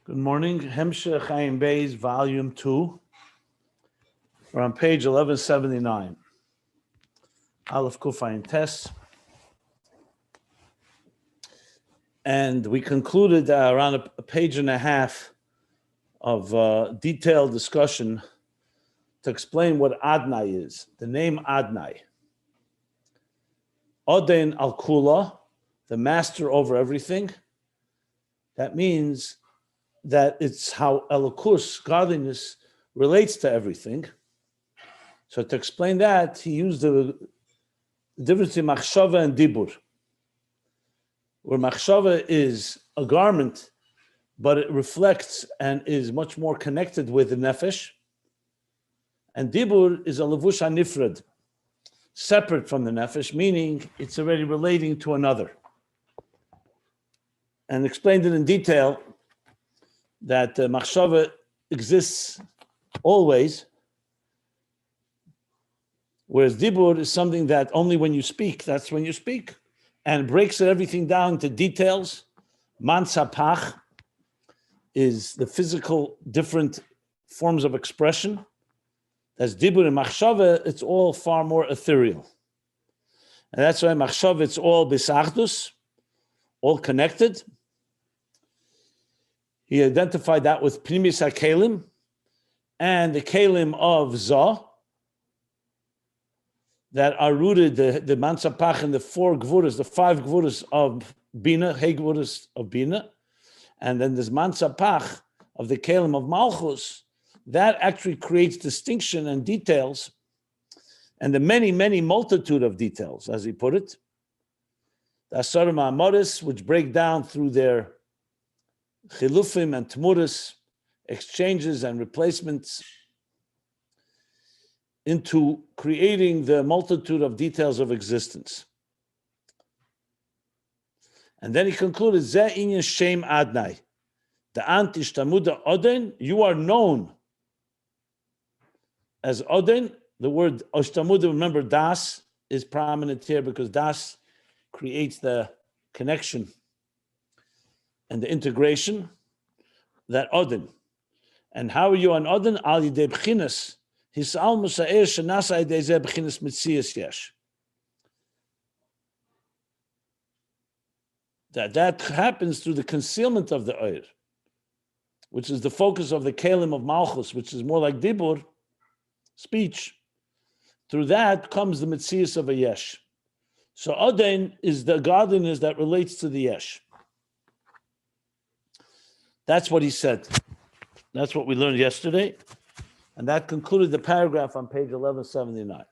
Good morning. Hemshech Ayin Beis, Volume 2. We're on page 1179. Aleph Kuf Ayin Tes. And we concluded around a page and a half of detailed discussion to explain what Adnai is. The name Adnai. Odein al Kula, the master over everything. That means that it's how Elokus, godliness, relates to everything. So to explain that, he used the difference between machshava and dibur. Where machshava is a garment, but it reflects and is much more connected with the nefesh. And dibur is a levush hanifrad, separate from the nefesh, meaning it's already relating to another. And explained it in detail that machshava exists always, whereas dibur is something that only when you speak, that's when you speak, and breaks everything down to details. Mansapach is the physical different forms of expression. As dibur and machshava, it's all far more ethereal. And that's why machshava, it's all bisachdus, all connected. He identified that with Pnimis HaKelim and the Kelim of Zah that are rooted, the Mansapach and the four Gvuras, the five Gvuras of Bina, Hey Gvuras of Bina, and then this Mansapach of the Kelim of Malchus, that actually creates distinction and details, and the many, many multitude of details, as he put it. The Asar Ma'amoris, which break down through their chilufim and tmuris, exchanges and replacements, into creating the multitude of details of existence. And then he concluded, Zeh inyan shem adnai, the antish tamuda oden, you are known as oden. The word oshtamuda, remember das is prominent here because das creates the connection and the integration, that Odin. And how are you on Odin? Al yidei b'chinas. Hisal musa'er shenasa yidei zeh b'chinas mitzias yesh. That happens through the concealment of the Oir, which is the focus of the Kelim of Malchus, which is more like Dibur, speech. Through that comes the mitzias of a yesh. So Odin is the godliness that relates to the yesh. That's what he said. That's what we learned yesterday. And that concluded the paragraph on page 1179.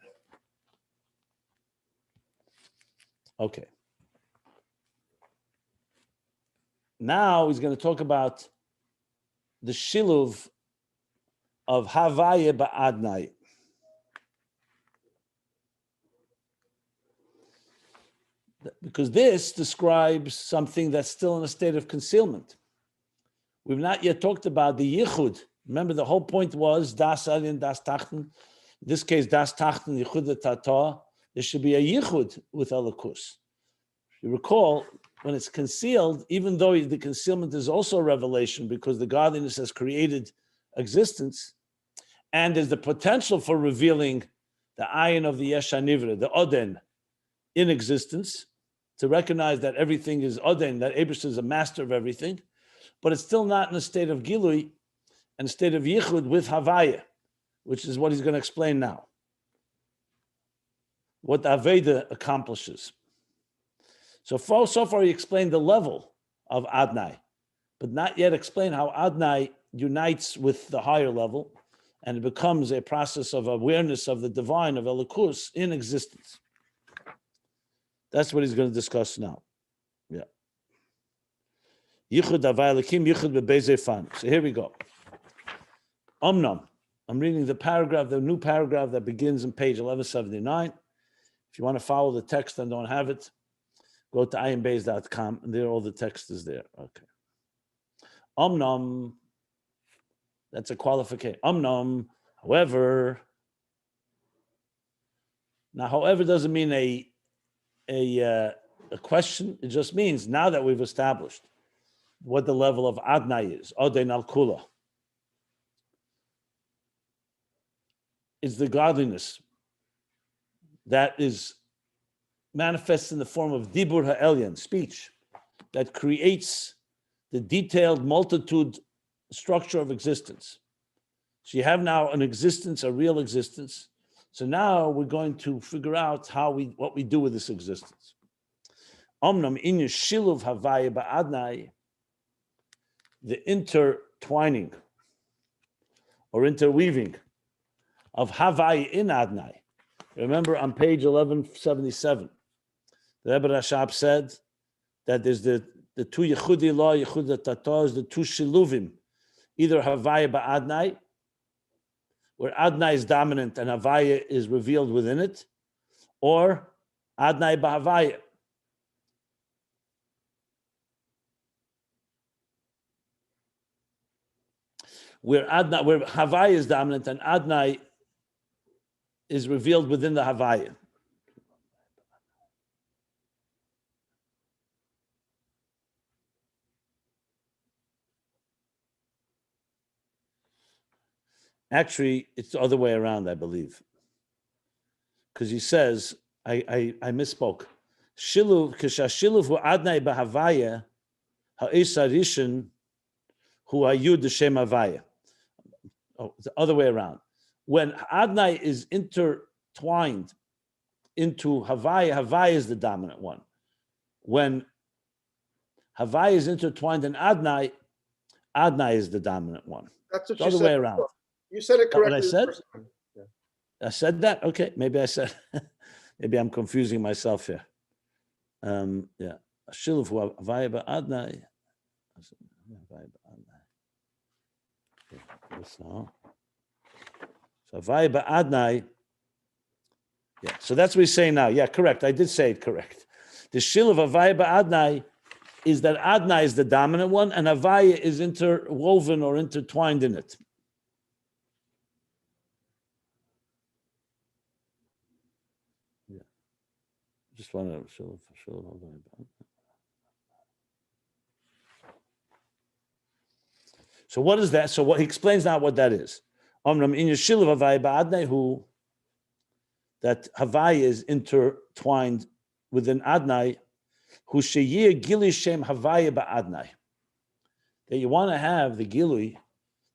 Okay. Now he's going to talk about the shiluv of Havaya ba'adnai. Because this describes something that's still in a state of concealment. We've not yet talked about the yichud. Remember, the whole point was das Ayin, das tachten. In this case, das tachten, yichud tata. There should be a yichud with Elokus. If you recall, when it's concealed, even though the concealment is also a revelation because the godliness has created existence, and there's the potential for revealing the ayin of the yesh hanivra, the oden, in existence, to recognize that everything is oden, that Eibus is a master of everything. But it's still not in a state of gilui and a state of yichud with Havaya, which is what he's going to explain now. What the Aveda accomplishes. So far he explained the level of Adnai, but not yet explained how Adnai unites with the higher level and it becomes a process of awareness of the divine, of Elokus, in existence. That's what he's going to discuss now. Yeah. Yichud avaylakim, yichud bebezefan. So here we go. Omnam. I'm reading the paragraph, the new paragraph that begins on page 1179. If you want to follow the text and don't have it, go to ayinbeis.com and there all the text is there. Okay. Omnam. That's a qualification. Omnam. However. Now, however doesn't mean a question. It just means now that we've established what the level of Adnai is. Odein al Kula. Is the godliness that is manifests in the form of Dibur Ha'elyon, speech, that creates the detailed multitude structure of existence. So you have now an existence, a real existence. So now we're going to figure out what we do with this existence. Omnam in Shiluv Havaya Ba'adnai, the intertwining or interweaving of Havaya in Adnai. Remember on page 1177, the Rebbe Rashab said that there's the two Yechudi law, Yechuda Tatos, the two Shiluvim, either Havaya Ba'adnai, where Adnai is dominant and Havaya is revealed within it, or Adnai Ba'Havaya. Where Havaya is dominant and Adnai is revealed within the Havaya. Actually, it's the other way around, I believe. Because he says, I misspoke. Shiluv, Kishashiluv hu Adnai B'Havaya, Ha'is Harishin hu Hayud D'Shem Havaya. Oh, it's the other way around. When Adnai is intertwined into Havaya, Havaya is the dominant one. When Havaya is intertwined in Adnai, Adnai is the dominant one. That's what the other way around. You said it correctly. What I said? Yeah. I said that? Okay, maybe I said, maybe I'm confusing myself here. Yeah. Shiluv Havaya Ba'adnai. So Havaya Ba'adnai. Yeah, so that's what he's saying now. Yeah, correct. I did say it correct. The Shil of Havaya Ba'adnai is that Adnai is the dominant one and Havaya is interwoven or intertwined in it. Yeah. Just want to Shil of Havaya Ba'adnai. So what is that? So what he explains now what that is. Omram in Yeshil of Havaya Ba'adnai hu, that Havaya is intertwined within Adnai, hu sheyir gili shem Havaya Ba'adnai. That you want to have the gilui,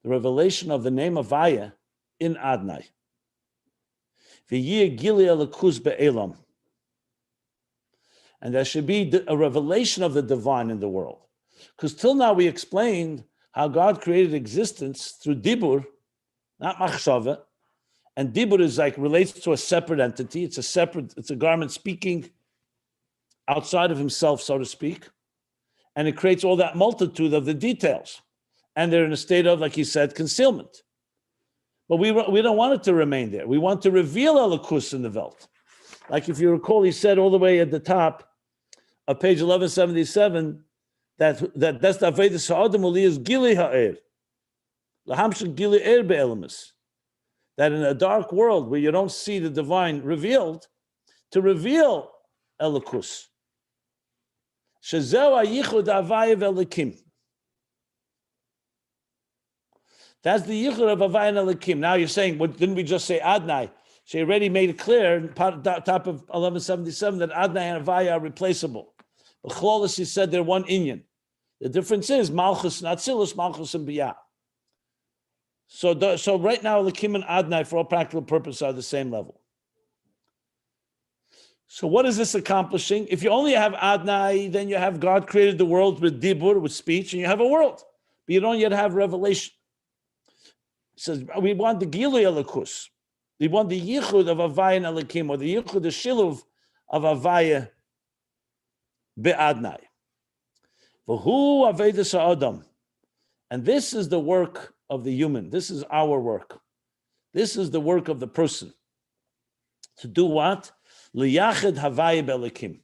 the revelation of the name Havaya in Adnai. V'yir gili elikus be'elam. And there should be a revelation of the divine in the world. Because till now we explained how God created existence through Dibur, not Machshava, and Dibur is relates to a separate entity. It's a garment speaking outside of himself, so to speak, and it creates all that multitude of the details, and they're in a state of, like he said, concealment. But we don't want it to remain there. We want to reveal Elikus in the Welt. Like if you recall, he said all the way at the top of page 1177 that's the Avedis Ha'adam Uli is Gili Ha'er. Lahamshik Gili Er Be'elamis. That in a dark world where you don't see the divine revealed, to reveal Elikus. Shezeu HaYichud Havaya V'Elikim. That's the Yichud of Havaya and Elikim. Now you're saying, didn't we just say Adnai? She already made it clear in top of 1177 that Adnai and Havaya are replaceable. But Chlolis, he said they're one inyan. The difference is Malchus and Atzilus, Malchus and Biyah. So right now, Elikim and Adnai, for all practical purposes, are the same level. So what is this accomplishing? If you only have Adnai, then you have God created the world with Dibur, with speech, and you have a world. But you don't yet have revelation. It says, we want the Gilui Elikus. We want the Yichud of Havaya and Elikim, or the Yichud, the Shiluv of Havaya be'adnai. V'hu Avedis Ha'adam. And this is the work of the human. This is our work. This is the work of the person. To do what? Liyachid Havaya be'Elikim.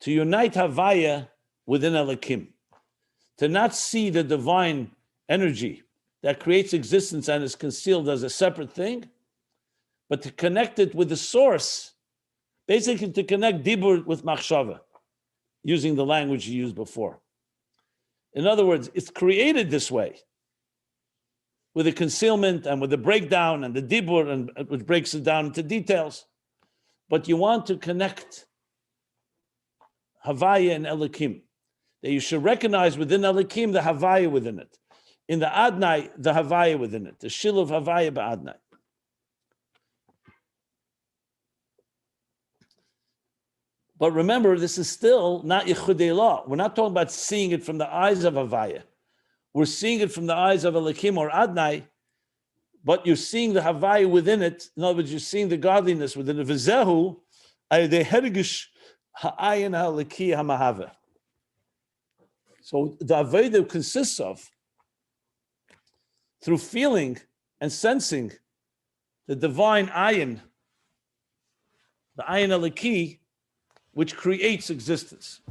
To unite Havaya within Elikim. To not see the divine energy that creates existence and is concealed as a separate thing, but to connect it with the source, basically to connect Dibur with Machshava. using the language you used before. In other words, it's created this way, with the concealment and with the breakdown and the dibur, and which breaks it down into details. But you want to connect Havaya and Elokim, that you should recognize within Elokim the Havaya within it. In the Adnai, the Havaya within it, the Shil of Havaya ba'Adnai. But remember, this is still not Yichudei Law. We're not talking about seeing it from the eyes of Havaya. We're seeing it from the eyes of Elokim or Adnai, but you're seeing the Havaya within it. In other words, you're seeing the godliness within it. V'zehu ayidei hergish ha'ayin ha'leki ha'mahava. So the Avodah consists of, through feeling and sensing, the divine Ayin, the Ayin Eliki, which creates existence.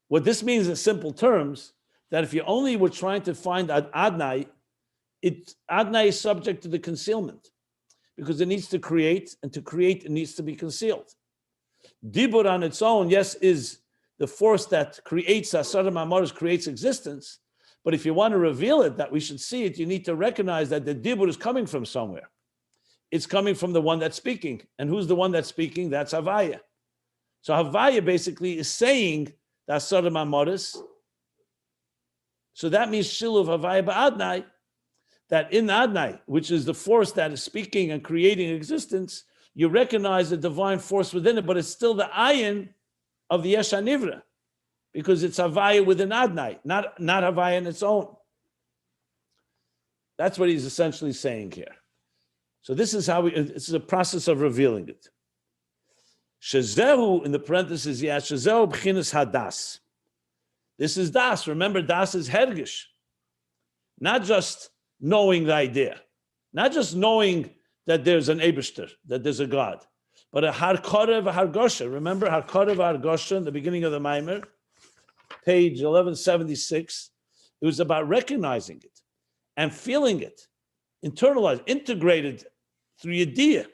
What this means in simple terms, that if you only were trying to find Adnai, Adnai is subject to the concealment, because it needs to create, and to create it needs to be concealed. Dibur on its own, yes, is the force that creates Asara Mamaris, creates existence. But if you want to reveal it, that we should see it, you need to recognize that the dibur is coming from somewhere. It's coming from the one that's speaking. And who's the one that's speaking? That's Havaya. So Havaya basically is saying the Asara Mamaris. So that means Shiluv Havaya ba'Adnai, that in Adnai, which is the force that is speaking and creating existence, you recognize the divine force within it, but it's still the Ayin of the Yesh HaNivra, because it's Havaya within Adnai, not Havaya in its own. That's what he's essentially saying here. So this is this is a process of revealing it. Shazehu, in the parentheses, Shazehu b'chinas hadas. This is das. Remember, das is hergish. Not just knowing the idea, not just knowing that there's an Eibishter, that there's a God, but a harkorev, a hargosha. Remember harkorev, hargosha in the beginning of the Maimer, page 1176. It was about recognizing it and feeling it, internalized, integrated through Yediyah.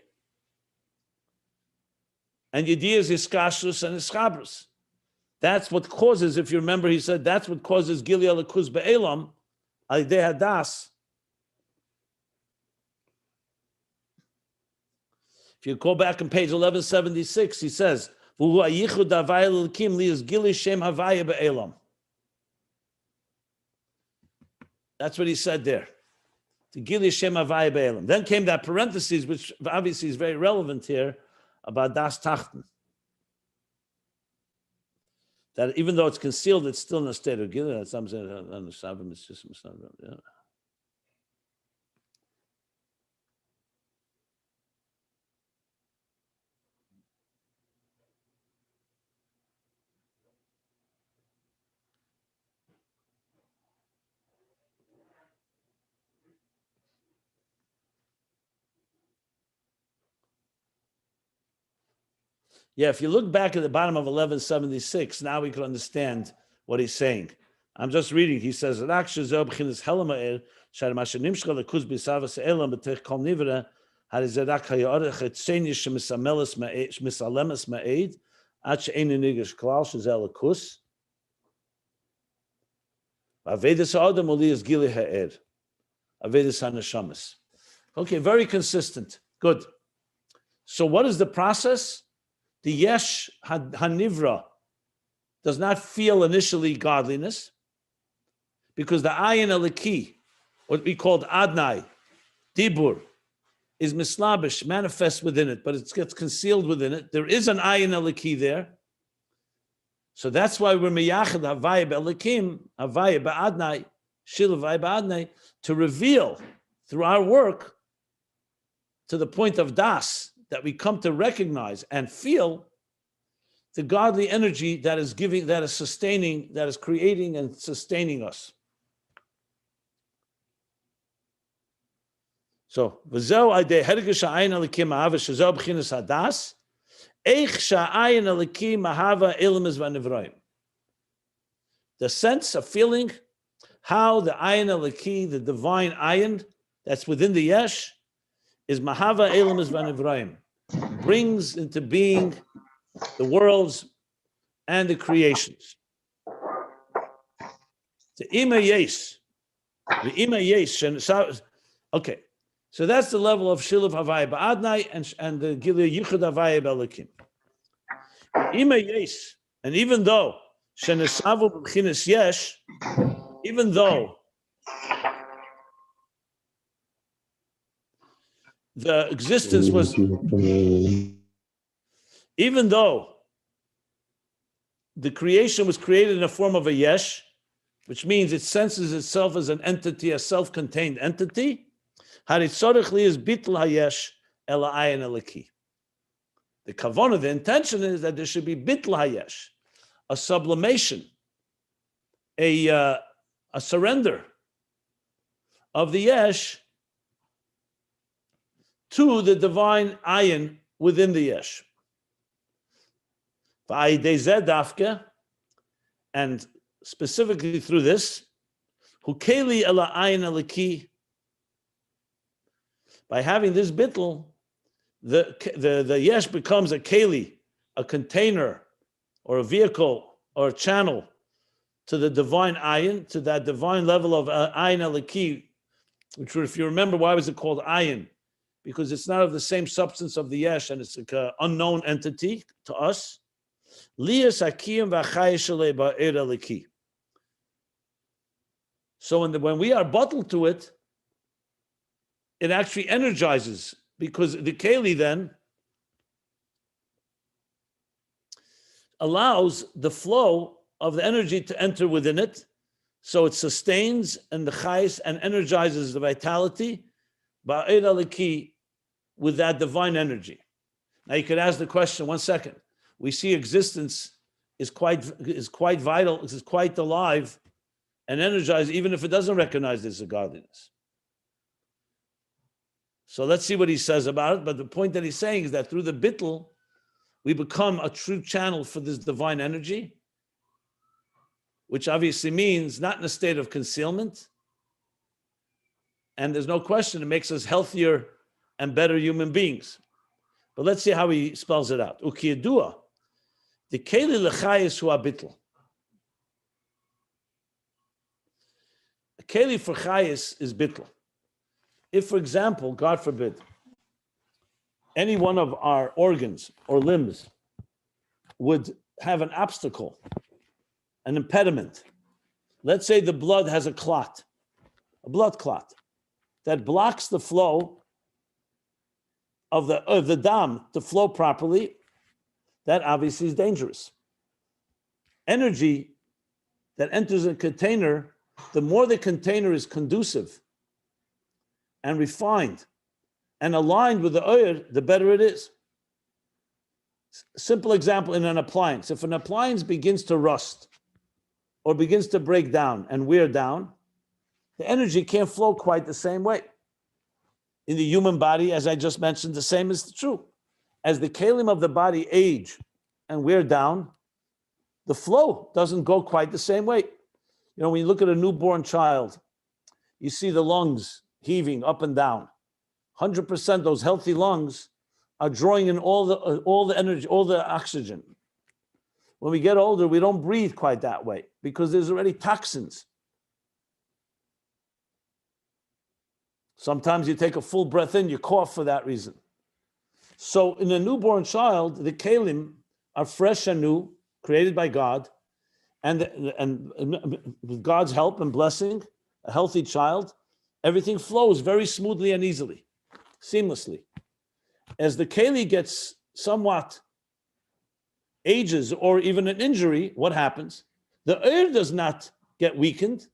And Yediyah is iskashus and ischabrus. That's what causes, if you remember, he said, that's what causes Gilia Lekuz Be'elam, Alidei Hadas. If you go back on page 1176, he says, that's what he said there. To Gili Shem Havaya Be'elam. Then came that parentheses, which obviously is very relevant here, about Das Tachten. That even though it's concealed, it's still in a state of Gili. That's something on the Shabbat, it's just yeah. Yeah, if you look back at the bottom of 1176, now we can understand what he's saying. I'm just reading. He says, okay, very consistent. Good. So what is the process? The Yesh HaNivra does not feel initially godliness, because the Ayin Eliki, what we called Adnai, Dibur, is mislabish, manifests within it, but it gets concealed within it. There is an Ayin Eliki there. So that's why we're meyachad Havaya Be'Elikim, Havaya Ba'Adnai, Shil Havaya Ba'Adnai, to reveal through our work to the point of das, that we come to recognize and feel the godly energy that is giving, that is sustaining, that is creating and sustaining us. So, the sense of feeling how the Ayin Eliki, the divine Ayin that's within the Yesh, is Mahava Elam is Vanivraim, brings into being the worlds and the creations. The ima yes, the ima yes. Okay, so that's the level of Shiluv Havaya Ba'adnai and the Gilead Yichud Havaya B'Elokim. Ima yes, and even though shenesavu b'chinas yesh, even though the existence was, even though the creation was created in the form of a yesh, which means it senses itself as an entity, a self-contained entity, haritzorich li is bitl hayesh ela ayin eliki. The kavanah, the intention is that there should be bitl hayesh, a sublimation, a surrender of the yesh to the divine ayin within the yesh. And specifically through this, hukeli ela ayin eliki, by having this bittul, the yesh becomes a keli, a container, or a vehicle, or a channel to the divine ayin, to that divine level of ayin eliki, which, if you remember, why was it called ayin? Because it's not of the same substance of the yesh, and it's like an unknown entity to us. So when we are bottled to it, it actually energizes, because the keli then allows the flow of the energy to enter within it, so it sustains and the chayis and energizes the vitality with that divine energy. Now you could ask the question, 1 second. We see existence is quite vital, is quite alive and energized, even if it doesn't recognize this as godliness. So let's see what he says about it. But the point that he's saying is that through the bittul, we become a true channel for this divine energy, which obviously means not in a state of concealment. And there's no question it makes us healthier and better human beings. But let's see how he spells it out. Ukiyadua, the keli lechayis hu abitl. A keli for chayis is bitl. If, for example, God forbid, any one of our organs or limbs would have an obstacle, an impediment. Let's say the blood has a clot, a blood clot, that blocks the flow of the dam to flow properly. That obviously is dangerous. Energy that enters a container, the more the container is conducive and refined and aligned with the oil, the better it is. Simple example in an appliance. If an appliance begins to rust or begins to break down and wear down, the energy can't flow quite the same way. In the human body, as I just mentioned, the same is true. As the kalim of the body age and wear down, the flow doesn't go quite the same way. You know, when you look at a newborn child, you see the lungs heaving up and down. 100% those healthy lungs are drawing in all the energy, all the oxygen. When we get older, we don't breathe quite that way because there's already toxins. Sometimes you take a full breath in, you cough for that reason. So in a newborn child, the kalim are fresh and new, created by God, and with God's help and blessing, a healthy child, everything flows very smoothly and easily, seamlessly. As the keli gets somewhat ages or even an injury, what happens? The oil does not get weakened.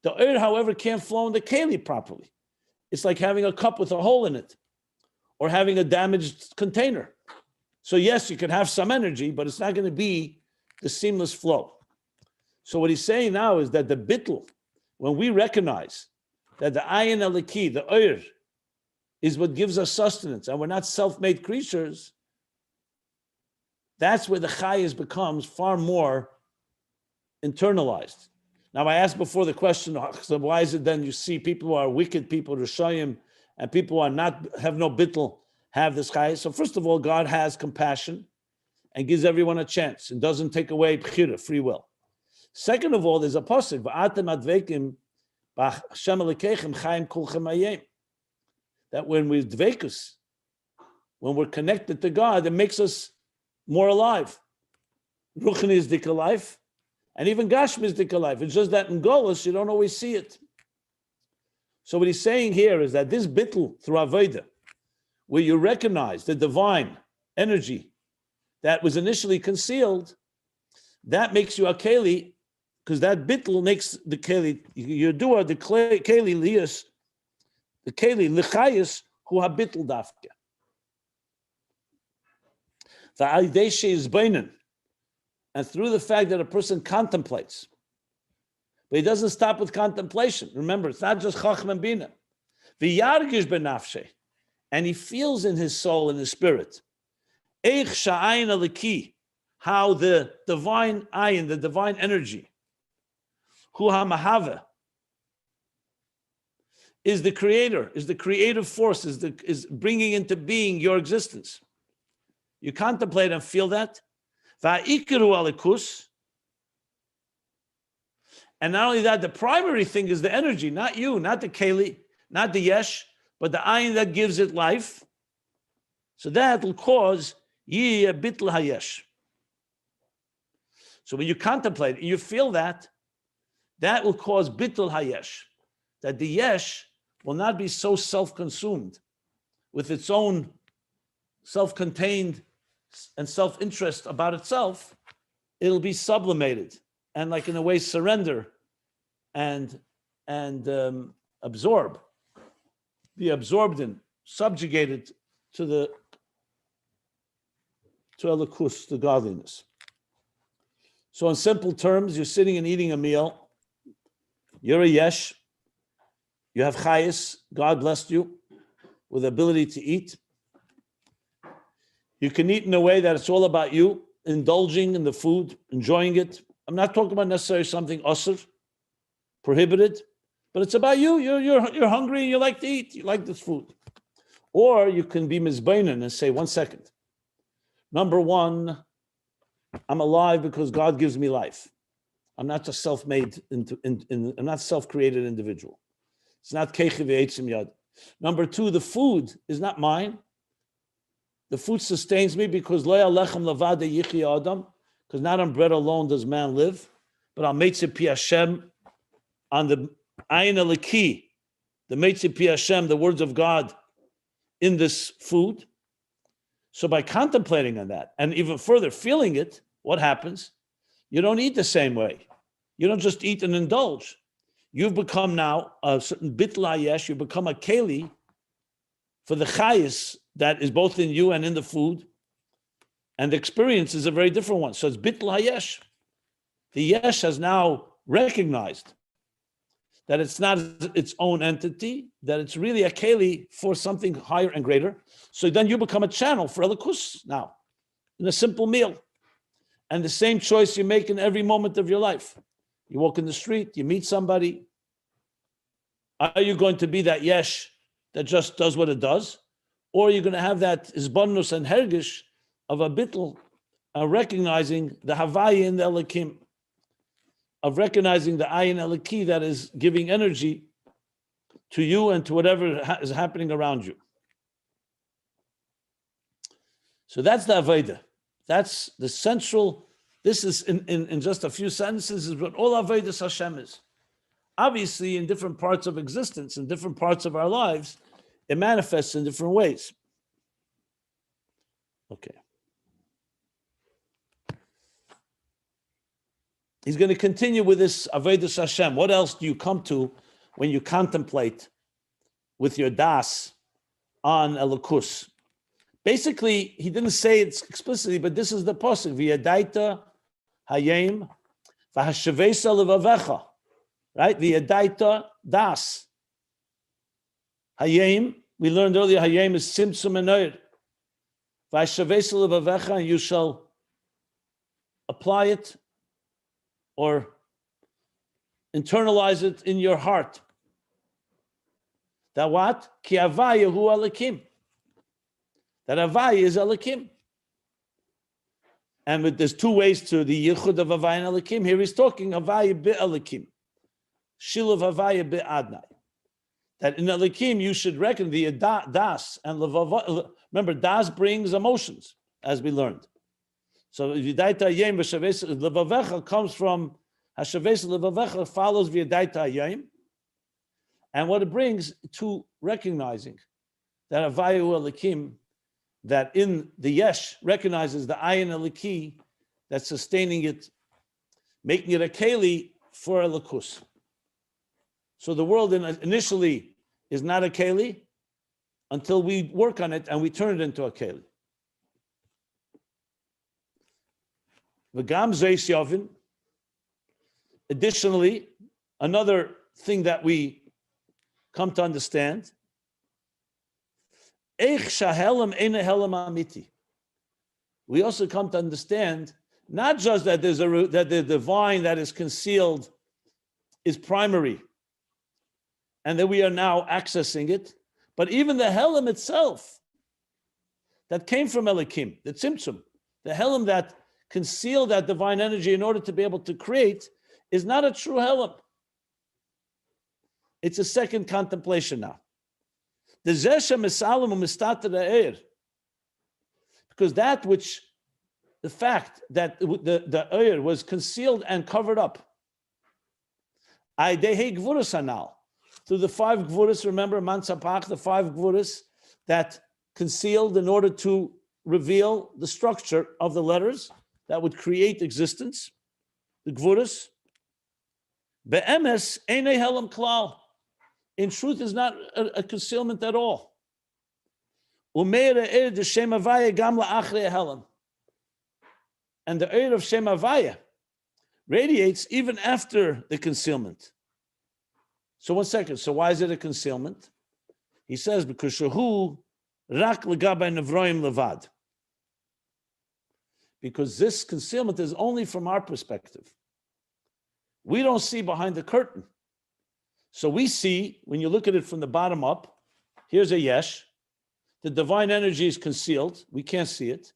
The oil, however, can't flow in the keli properly. It's like having a cup with a hole in it or having a damaged container. So yes, you can have some energy, but it's not going to be the seamless flow. So what he's saying now is that the bittul, when we recognize that the ayin eliki, the oir, is what gives us sustenance, and we're not self-made creatures, that's where the chayis becomes far more internalized. Now, I asked before the question, so why is it then you see people who are wicked people, Rishayim, and people who are not, have no bittul, have this chayis? So first of all, God has compassion, and gives everyone a chance and doesn't take away bchira, free will. Second of all, there's a pasuk, v'atem advekim b'Hashem Elokeichem chayim kulchem ayim. That when we're dvekus, when we're connected to God, it makes us more alive. Ruchni is dika life, and even Gashmi is dika life. It's just that in Golus, you don't always see it. So what he's saying here is that this bittul through Avodah, where you recognize the divine energy that was initially concealed, that makes you a keli, because that bittul makes the keli, you do the keli lias, the keli lichayis who have bittul dafka. The aideshe is bainan, and through the fact that a person contemplates, but he doesn't stop with contemplation. Remember, it's not just chacham and bina. V'yargish benafshe, and he feels in his soul, in his spirit, eich sha'ayin aliki, how the divine ayin, the divine energy, hu ha'mahava, is the creator, is the creative force, is bringing into being your existence. You contemplate and feel that. Va'ikru alikus. And not only that, the primary thing is the energy, not you, not the keli, not the yesh, but the ayin that gives it life. So that will cause yi bitl hayesh. So when you contemplate, you feel that, that will cause bitl hayesh, that the yesh will not be so self-consumed with its own self-contained and self-interest about itself. It'll be sublimated and, like in a way, surrender and absorb, be absorbed in, subjugated to Elokus, the godliness. So in simple terms, you're sitting and eating a meal, you're a yesh, you have chayis, God blessed you with the ability to eat. You can eat in a way that it's all about you, indulging in the food, enjoying it. I'm not talking about necessarily something asr, prohibited, but it's about you. You're hungry and you like to eat. You like this food. Or you can be mizbainan and say, 1 second. Number one, I'm alive because God gives me life. I'm not just self-made, I'm not self-created individual. It's not keichi v'eitzim yad. Number two, the food is not mine. The food sustains me because lo yalechem levade yichya adam, because not on bread alone does man live, but on meitzeh pi Hashem, on the ayin aliki, the meitzeh pi Hashem, the words of God in this food. So by contemplating on that and even further feeling it, what happens? You don't eat the same way. You don't just eat and indulge. You've become now a certain bitla yesh, you become a keli for the chayis that is both in you and in the food. And the experience is a very different one. So it's bitla yesh. The yesh has now recognized that it's not its own entity, that it's really a keli for something higher and greater. So then you become a channel for Elokus now, in a simple meal. And the same choice you make in every moment of your life. You walk in the street, you meet somebody. Are you going to be that yesh that just does what it does? Or are you going to have that isbonnus and hergish of a bittul, recognizing the Havaya in the Elokim, of recognizing the Ayin Eliki that is giving energy to you and to whatever is happening around you. So that's the Avodah. That's the central, this is in just a few sentences, is what all Avodas Hashem is. Obviously, in different parts of existence, in different parts of our lives, it manifests in different ways. Okay. He's going to continue with this Avodas Hashem. What else do you come to when you contemplate with your das on Elokus? Basically, he didn't say it explicitly, but this is the pasuk: V'yadaita hayim v'hashavesa levavecha. Right? V'yadaita das hayim. We learned earlier hayim is simsum and oir. V'hashavesa levavecha, and you shall apply it or internalize it in your heart. That what? Ki avaya hu alakim. That avaya is alakim. And there's two ways to the yichud of Havaya and Elikim. Here he's talking Havaya be-Elikim. Shilav Havaya be-Adnai. That in Elikim you should reckon the das and levava. Remember, das brings emotions, as we learned. So V'yadaita Ayin v'shaves levavecha comes from hashaves levavecha, follows V'yadaita Ayin. And what it brings to recognizing that Havaya Elikim, that in the Yesh recognizes the Ayin Eliki that's sustaining it, making it a Keli for a Lakus. So the world initially is not a Keli until we work on it and we turn it into a Keli. V'gam zeis yavin. Additionally, another thing that we come to understand, we also come to understand not just that that the divine that is concealed is primary and that we are now accessing it, but even the Helam itself that came from Elikim, the Tzimtzum, the Helam that concealed that divine energy in order to be able to create, is not a true Helam. It's a second contemplation now. The Zesha Misalim Mistata Eir. Because that which, the fact that the Eir was concealed and covered up. Aidehe Gvuras Anal. Through the 5 Gvuras, remember Mansapach, the 5 Gvuras that concealed in order to reveal the structure of the letters that would create existence. The Gvuras. Be'emes Eine Helam Klal. In truth, is not a concealment at all. And the Eir of Shem Havaya radiates even after the concealment. So 1 second. So why is it a concealment? He says because Shahu rak legabay nevroim levad. Because this concealment is only from our perspective. We don't see behind the curtain. So we see, when you look at it from the bottom up, here's a yesh. The divine energy is concealed. We can't see it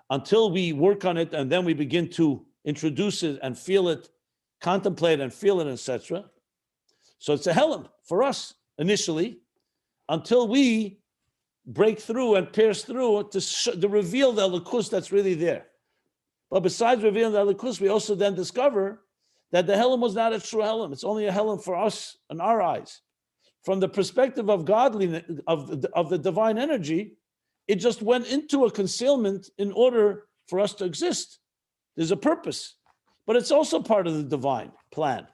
until we work on it, and then we begin to introduce it and feel it, contemplate and feel it, etc. So it's a helam for us initially, until we break through and pierce through to reveal the Lakus that's really there. But besides revealing the Lakus, we also then discover that the Helam was not a true Helam. It's only a Helam for us in our eyes. From the perspective of godliness, of the divine energy, it just went into a concealment in order for us to exist. There's a purpose, but it's also part of the divine plan.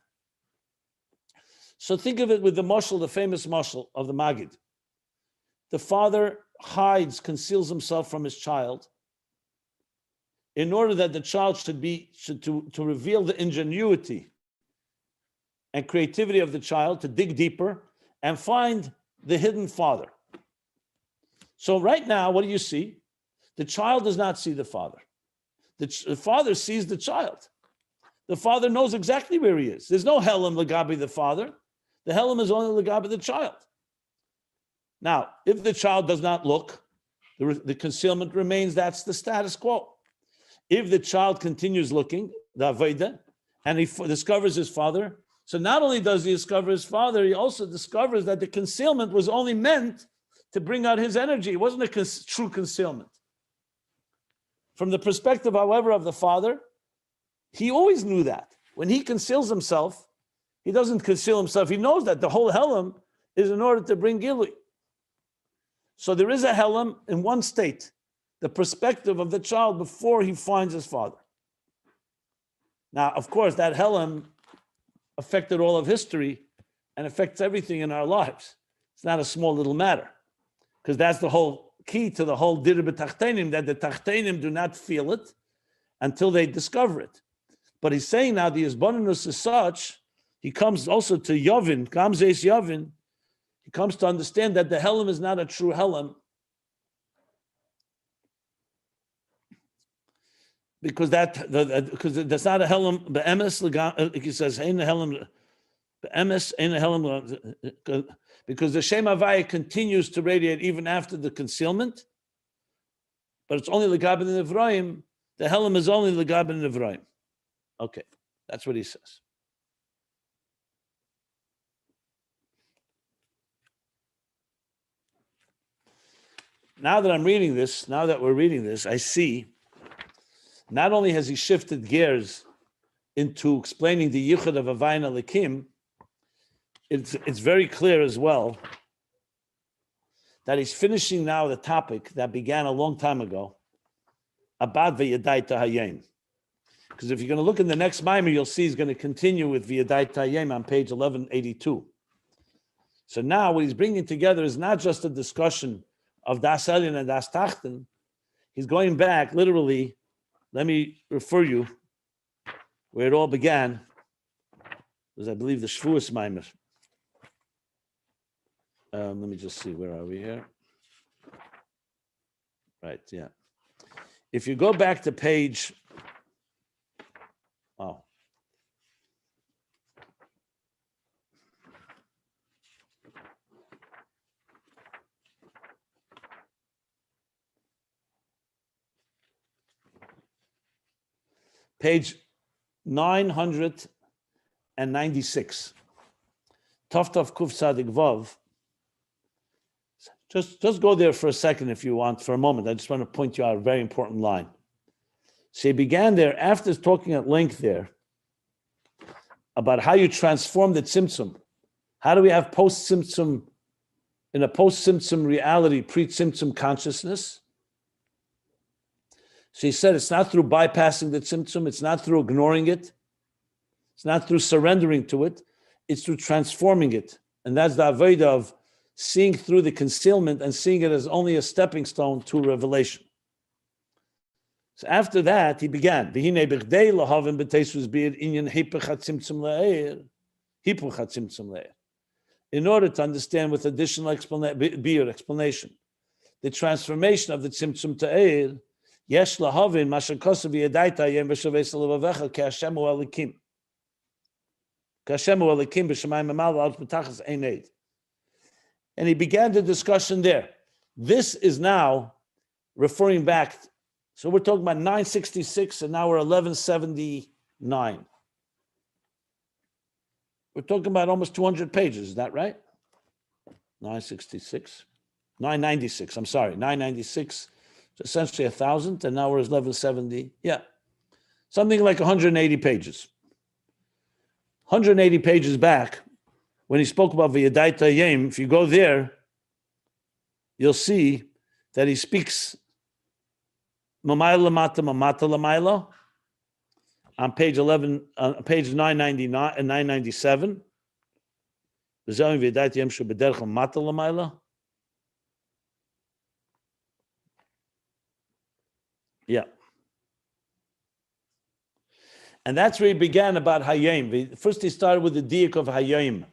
So think of it with the mashal, the famous mashal of the Magid. The father hides, conceals himself from his child in order that the child to reveal the ingenuity and creativity of the child, to dig deeper and find the hidden father. So right now, what do you see? The child does not see the father. The father sees the child. The father knows exactly where he is. There's no Helam Lagabi the father. The Helam is only Lagabi the child. Now, if the child does not look, the concealment remains. That's the status quo. If the child continues looking, the Aveda, and he discovers his father, so not only does he discover his father, he also discovers that the concealment was only meant to bring out his energy. It wasn't a true concealment. From the perspective, however, of the father, he always knew that. When he conceals himself, he doesn't conceal himself. He knows that the whole Helam is in order to bring Gilui. So there is a Helam in one state, the perspective of the child before he finds his father. Now, of course, that Helam affected all of history and affects everything in our lives. It's not a small little matter, because that's the whole key to the whole Dir b'Tachtenim, that the Tachtenim do not feel it until they discover it. But he's saying now the Isbananus is such, he comes also to Yavin, Gamzeis Yavin, he comes to understand that the Helam is not a true Helam, because that's not a Helam be'emes. He says, "Ein Helam be'emes, ein Helam," because the Shem Havaya continues to radiate even after the concealment, but it's only legabe the Nevraim The Helam is only Legab and Nevraim. Okay, that's what he says. Now that we're reading this, I see not only has he shifted gears into explaining the Yichud of Ayin Elikim, it's very clear as well that he's finishing now the topic that began a long time ago about V'yadai Tahayim. Because if you're going to look in the next mimer, you'll see he's going to continue with V'yadai Tahayim on page 1182. So now what he's bringing together is not just a discussion of Das Elyon and Das Tachten. He's going back, literally, let me refer you where it all began, was I believe the Shavuos mimer. Let me just see, where are we here? Right, yeah. If you go back to page, page 996. Tov Kuf Tzadik Vav. Just go there for a second if you want, for a moment. I just want to point you out a very important line. So he began there, after talking at length there, about how you transform the tzimtzum. How do we have post-tzimtzum, in a post-tzimtzum reality, pre-tzimtzum consciousness? So he said it's not through bypassing the tzimtzum, it's not through ignoring it, it's not through surrendering to it, it's through transforming it. And that's the avodah of seeing through the concealment and seeing it as only a stepping stone to revelation. So after that, he began. In order to understand with additional explanation, the transformation of the tzimtzum to eir, yesh lahavin mashakosav yadaita yem v'shavesa levavecha ke'Hashemu elikim. Ke'Hashemu elikim b'shamayim amal v'al b'tachas ein eid. And he began the discussion there. This is now referring back. So we're talking about 966 and now we're 1179. We're talking about almost 200 pages, is that right? 996, 996, I'm sorry, 996, essentially 1,000, and now we're at 1170. Yeah, something like 180 pages. 180 pages back, when he spoke about V'yadai Tahayim, if you go there, you'll see that he speaks Mamayla Mata Mamata Lamayla on page 999 and 997. V'zeh V'yadai Tahayim shu b'derech Mata Lamayla. Yeah. And that's where he began about Hayim. First he started with the diak of Hayim.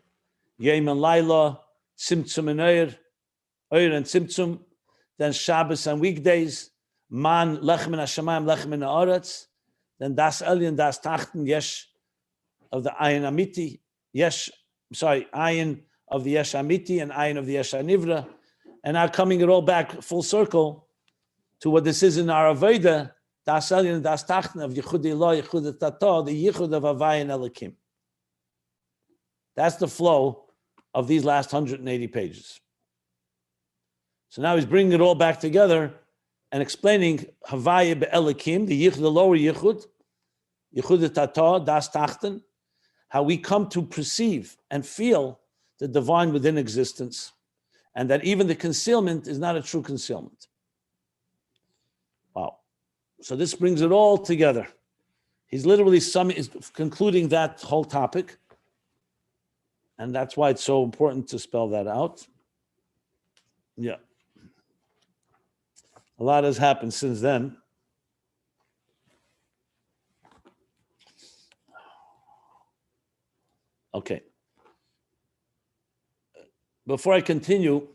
Yom and Laila, Tzimtzum and Eir and Tzimtzum, then Shabbos and weekdays, Man, Lechem and Hashemayim, Lechem and Haaretz, then Das Elyon, Das Tachten, Yesh of the Ayin Amiti, Ayin of the Yesh Amiti and Ayin of the Yesh Anivra, and now coming it all back full circle to what this is in our Avodah, Das Elyon and Das Tachten of Yichud Ilah, Yichud Tata, the Yichud of Ayin Elikim. That's the flow of these last 180 pages. So now he's bringing it all back together and explaining Havaya be'elikim, the lower Yichud, Yichud Tata, Das Tachten, how we come to perceive and feel the divine within existence, and that even the concealment is not a true concealment. Wow. So this brings it all together. He's literally is concluding that whole topic. And that's why it's so important to spell that out. Yeah. A lot has happened since then. Okay. Before I continue,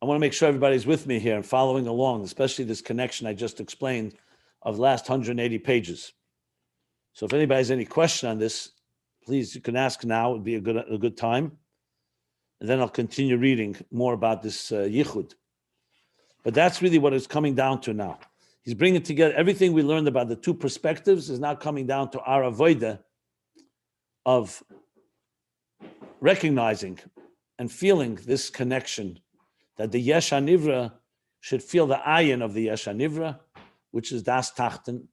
I want to make sure everybody's with me here and following along, especially this connection I just explained of the last 180 pages. So if anybody has any question on this, please, you can ask now. It would be a good time. And then I'll continue reading more about this Yichud. But that's really what it's coming down to now. He's bringing together everything we learned about the two perspectives is now coming down to our avoida of recognizing and feeling this connection, that the Yesh HaNivra should feel the ayin of the Yesh HaNivra, which is das tachten,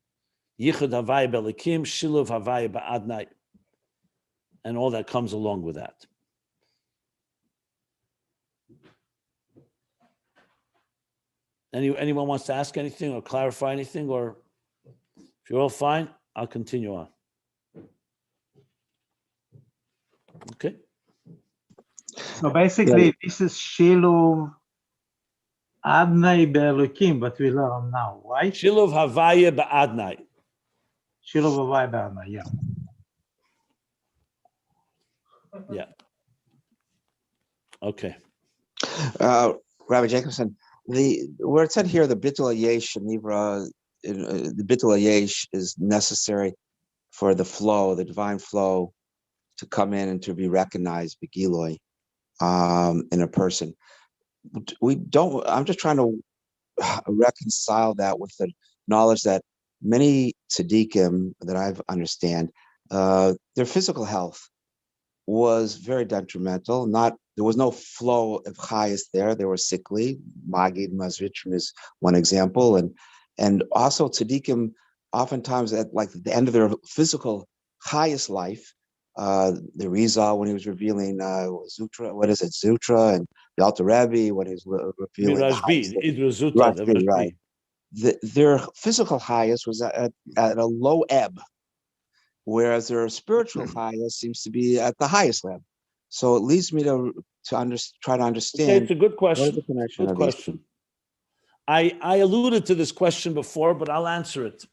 yichud havaya belikim, shiluv havaya ba'adnai, and all that comes along with that. Anyone wants to ask anything or clarify anything, or if you're all fine, I'll continue on. Okay. So basically, this is Shiluv Adnai Be'elokim, but we learn now, right? Shiluv havaya ba'adnai. Shiluv Havaya Be'adnai, yeah. Yeah. Okay. Rabbi Jacobson, where it said here the Bitul Yesh Nivra, the Bitul Yesh is necessary for the flow, the divine flow, to come in and to be recognized, Begiloi, in a person. I'm just trying to reconcile that with the knowledge that many tzaddikim that I understand, their physical health was very detrimental. There was no flow of chayas there. They were sickly. Magid Mazritrim is one example, and also tzaddikim oftentimes at like the end of their physical highest life, the Rizal when he was revealing Zutra, and the Alter Rebbe when he was revealing Rajbi, right. Their physical highest was at a low ebb, whereas their spiritual highest seems to be at the highest level. So it leads me to try to understand. Okay, it's a good question. What is the connection good of question. I alluded to this question before, but I'll answer it.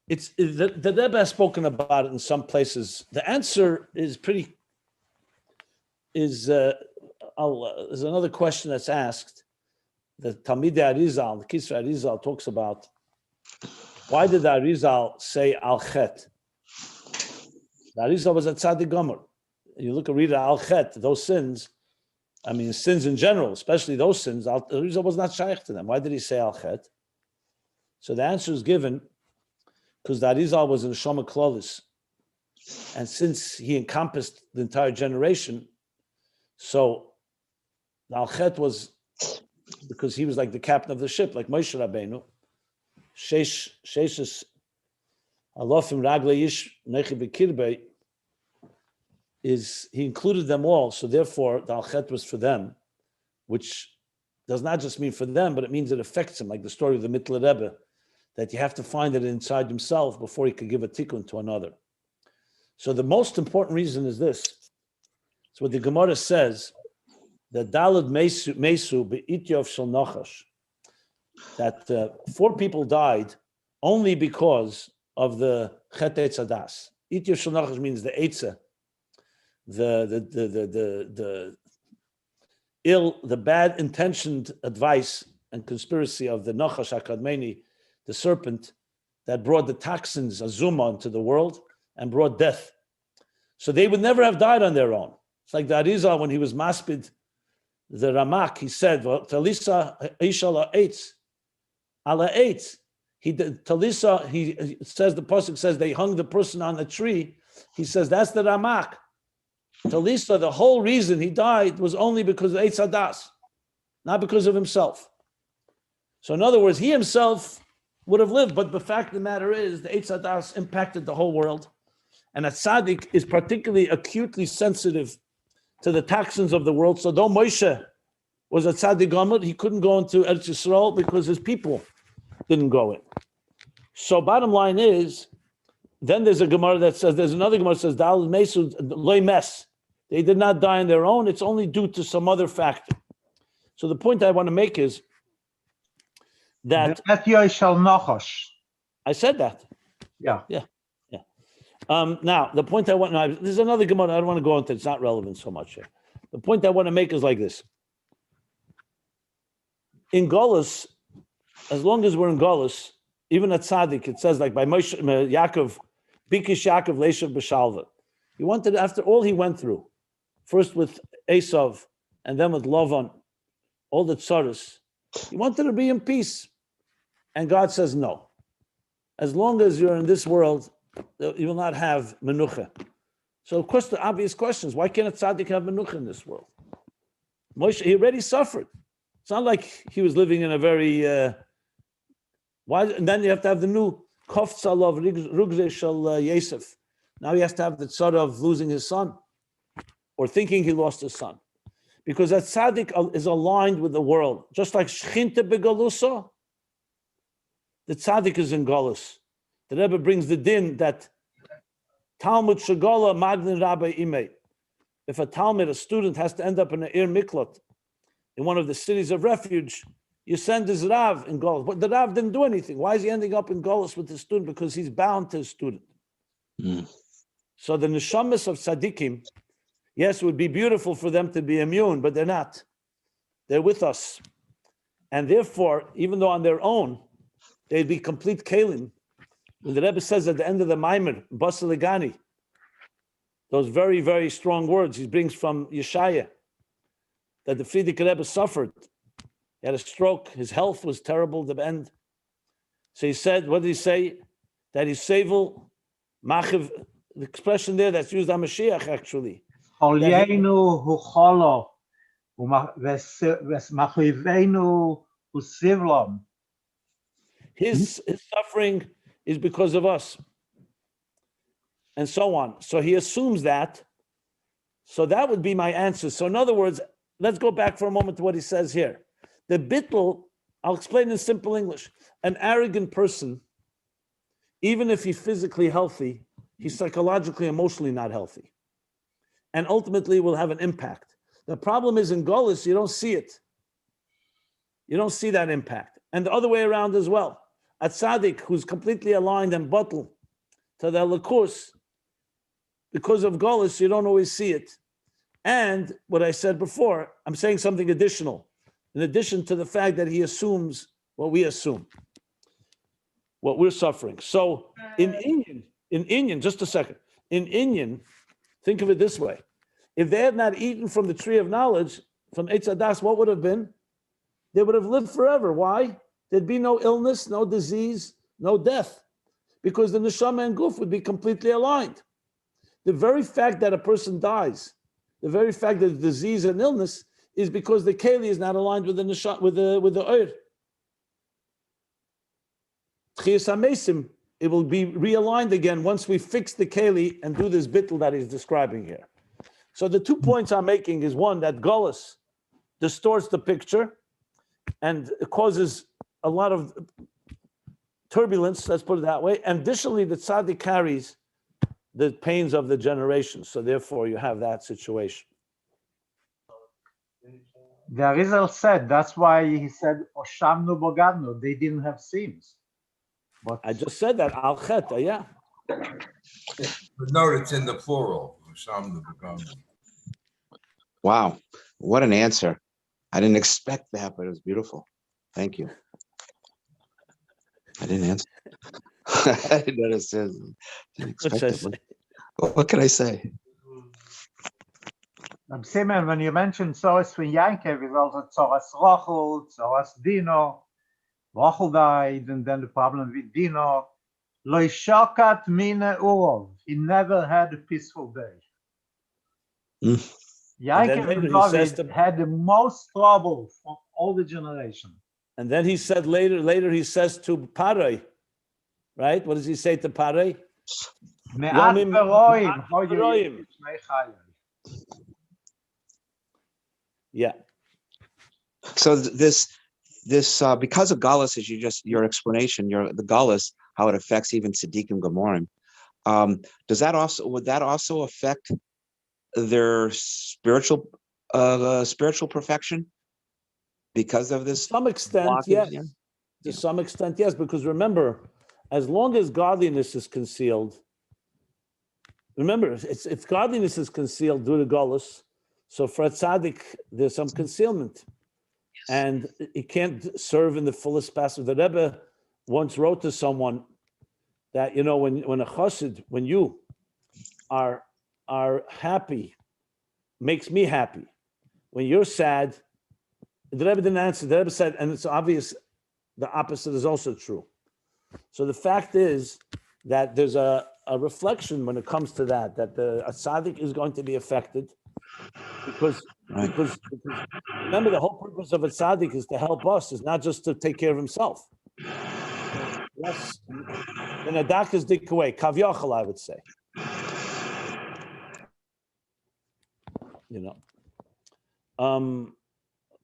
It's the Rebbe has spoken about it in some places. The answer is there's another question that's asked. The Talmidei Arizal, the Kisra Arizal talks about why did the Arizal say al chet? The Arizal was a tzaddik gomer. You look at Rita al chet, those sins. I mean, sins in general, especially those sins. The Arizal was not shaykh to them. Why did he say al chet? So the answer is given because the Arizal was in Shoma Klolis, and since he encompassed the entire generation, so the al chet was because he was like the captain of the ship, like Moshe Rabbeinu. Sheshes alofim ragle ish nechi bekirbe is he included them all, so therefore the al-chet was for them, which does not just mean for them, but it means it affects him, like the story of the Mittler Rebbe, that you have to find it inside himself before he could give a tikkun to another. So the most important reason is this. It's what the Gemara says, that Dalad Mesu be'ityov shel Nachash, that 4 people died only because of the Chet Eitz Hadas. Ityov shel Nachash means the Eitzah, the bad intentioned advice and conspiracy of the Nachash HaKadmeni, the serpent that brought the toxins Azuma into the world and brought death. So they would never have died on their own. It's like the Arizal when he was maspid the Ramak, he said, Talisa Ishala Eitz, Ala Eitz. Talisa, he says, the Pasuk says they hung the person on a tree. He says, that's the Ramak. Talisa, the whole reason he died was only because of Eitz Hadas, not because of himself. So in other words, he himself would have lived, but the fact of the matter is the Eitz Hadas impacted the whole world. And a tzaddik is particularly acutely sensitive to the toxins of the world. So though Moshe was a tzaddik gomer, he couldn't go into Eretz Yisrael because his people didn't go in. So bottom line is, then there's a Gemara that says, there's another Gemara that says, Dal Mesu loy mes. They did not die on their own. It's only due to some other factor. So the point I want to make is that I said that. Yeah. Now, the point I want, there's another Gemara, I don't want to go into it, it's not relevant so much here. The point I want to make is like this. In Golus, as long as we're in Golus, even at Tzaddik, it says like by Moshe, Yaakov, Bikish Yaakov, Leshav B'Shalva. He wanted, after all he went through, first with Esav, and then with Lavan, all the tzaras, he wanted to be in peace. And God says no. As long as you're in this world, you will not have menucha. So of course the obvious question is, why can't a tzaddik have menucha in this world? Moshe, he already suffered. It's not like he was living in a very why, and then you have to have the new koftzal of rugze shel Yosef. Now he has to have the tzara of losing his son, or thinking he lost his son, because that tzaddik is aligned with the world, just like shchinte begalusa. The tzaddik is in galus. The Rebbe brings the din that Talmud shagala magnin rabbi imei. If a Talmud, a student, has to end up in an ir miklat, in one of the cities of refuge, you send his Rav in Golos. But the Rav didn't do anything. Why is he ending up in Golos with the student? Because he's bound to his student. So the neshamas of tzaddikim, yes, it would be beautiful for them to be immune, but they're not. They're with us. And therefore, even though on their own, they'd be complete kelim. When the Rebbe says at the end of the Maimer, Basaligani, those very, very strong words he brings from Yeshaya, that the Frierdiker Rebbe suffered. He had a stroke. His health was terrible at the end. So he said, what did he say? That he's sevel, machiv, the expression there that's used on Mashiach actually. Cholyenu hu cholo, v'machivenu hu sivlom. His suffering is because of us. And so on. So he assumes that. So that would be my answer. So in other words, let's go back for a moment to what he says here. The bittul, I'll explain in simple English. An arrogant person, even if he's physically healthy, he's psychologically, emotionally not healthy. And ultimately will have an impact. The problem is in Golis, you don't see it. You don't see that impact. And the other way around as well. A tzaddik who's completely aligned and bottle to the Lakus, because of Golis, you don't always see it. And what I said before, I'm saying something additional. In addition to the fact that he assumes what we assume, what we're suffering. So in Inyan, just a second. In Inyan, think of it this way. If they had not eaten from the tree of knowledge, from Eitz Hadas, what would have been? They would have lived forever. Why? There'd be no illness, no disease, no death. Because the neshama and guf would be completely aligned. The very fact that a person dies, the very fact that disease and illness is because the keli is not aligned with the neshama, with the oir. Tchias hamesim, it will be realigned again once we fix the keli and do this bittul that he's describing here. So the 2 points I'm making is one, that Golis distorts the picture and it causes a lot of turbulence, let's put it that way. And additionally, the tzaddik carries the pains of the generation. So therefore you have that situation. The Arizal said, that's why he said, Oshamnu Bogadnu, they didn't have sins. But I just said that, al cheta, yeah. But note it's in the plural. Wow, what an answer. I didn't expect that, but it was beautiful. Thank you. I didn't answer. I didn't understand. Didn't expect it. What can I say? Simon, when you mentioned Tzoras from Yankov, is also Tzoras Rochel, Tzoras Dino. Rochel died, and then the problem with Dino. Lo shokat mine urov. He never had a peaceful day. Yankov and David had the most trouble from all the generation. And then he said later he says to Paray, right? What does he say to Paray? Yeah. So this because of Galus, as your explanation, the Galus, how it affects even Tzaddikim Gemorim, would that also affect their spiritual perfection because of this? To some extent, yes. To some extent, yes, because remember, as long as godliness is concealed, remember, if godliness is concealed due to Galus, so for a tzaddik, there's some concealment. And he can't serve in the fullest capacity. The Rebbe once wrote to someone that, when a chassid, when you are happy, makes me happy. When you're sad, the Rebbe didn't answer. The Rebbe said, and it's obvious, the opposite is also true. So the fact is that there's a reflection when it comes to that the a tzaddik is going to be affected because remember, the whole purpose of a tzaddik is to help us, is not just to take care of himself. Yes, in a dark's dik way, kavyachal, I would say.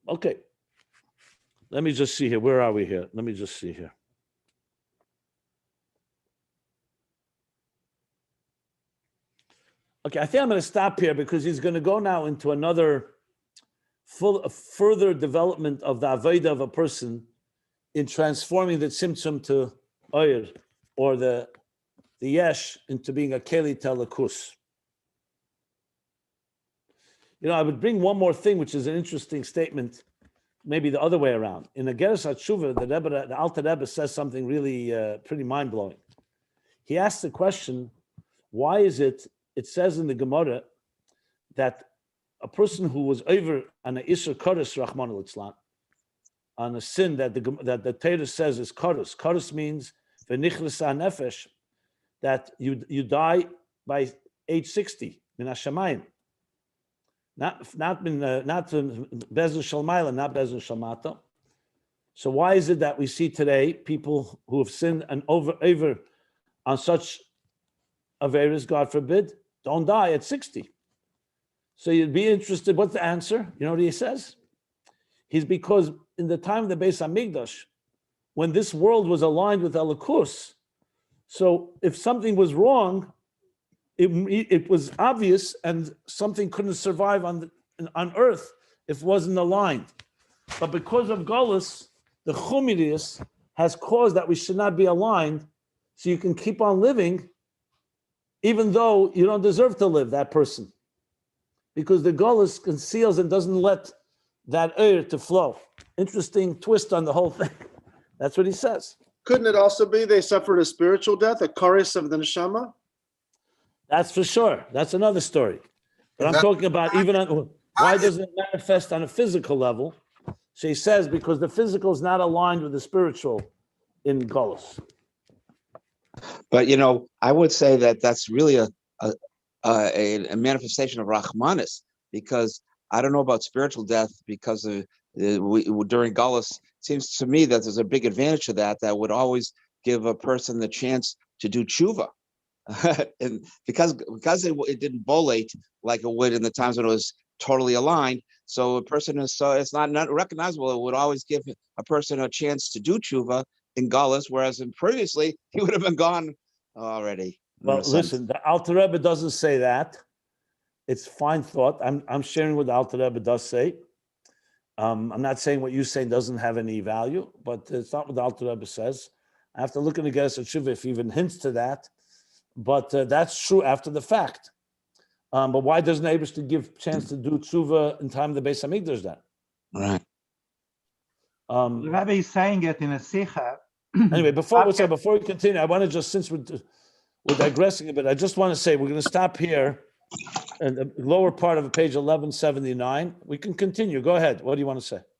Okay. Let me just see here. Where are we here? Let me just see here. Okay, I think I'm going to stop here because he's going to go now into another further development of the avodah of a person in transforming the tzimtzum to oyer, or the yesh into being a keli telekus. I would bring one more thing, which is an interesting statement, maybe the other way around. In the Geras HaTshuva, the Alter Rebbe says something really pretty mind-blowing. He asks the question, why is it says in the Gemara that a person who was over on a Isser Kodesh, Rahman al-Islam, on a sin that the Torah says is Kodesh. Kodesh means v'nichlesa nefesh, that you die by age 60, min hashamayim. Not Bezdin Shalmaila, not Bezdin Shalmata. So why is it that we see today people who have sinned and over on such averas, God forbid, don't die at 60? So you'd be interested. What's the answer? You know what he says? He's because in the time of the Beis Hamikdash, when this world was aligned with Elokus, so if something was wrong, it was obvious, and something couldn't survive on earth if it wasn't aligned. But because of Golus, the Chumidis has caused that we should not be aligned, so you can keep on living, even though you don't deserve to live, that person. Because the Golus conceals and doesn't let that air to flow. Interesting twist on the whole thing. That's what he says. Couldn't it also be they suffered a spiritual death, a chorus of the neshama? That's for sure. That's another story. But I'm talking about even on, why doesn't it manifest on a physical level? So he says because the physical is not aligned with the spiritual in Golus. But I would say that that's really a manifestation of Rahmanis, because I don't know about spiritual death, because during Golus, it seems to me that there's a big advantage to that would always give a person the chance to do tshuva. And because it didn't bolate like it would in the times when it was totally aligned, so a person is it's not recognizable. It would always give a person a chance to do tshuva in Galus, whereas previously he would have been gone already. Well, listen, the Alter Rebbe doesn't say that. It's fine thought. I'm sharing what the Alter Rebbe does say. I'm not saying what you say doesn't have any value, but it's not what the Alter Rebbe says. I have to look in the Geras HaTshuva if he even hints to that. But that's true after the fact. But why doesn't Eibishter give chance to do tshuva in time of the Beis Hamikdash then? Right. The Rabbi is saying it in a sikha. Anyway, before we continue, I want to just, since we're digressing a bit, I just want to say we're going to stop here in the lower part of page 1179. We can continue. Go ahead. What do you want to say?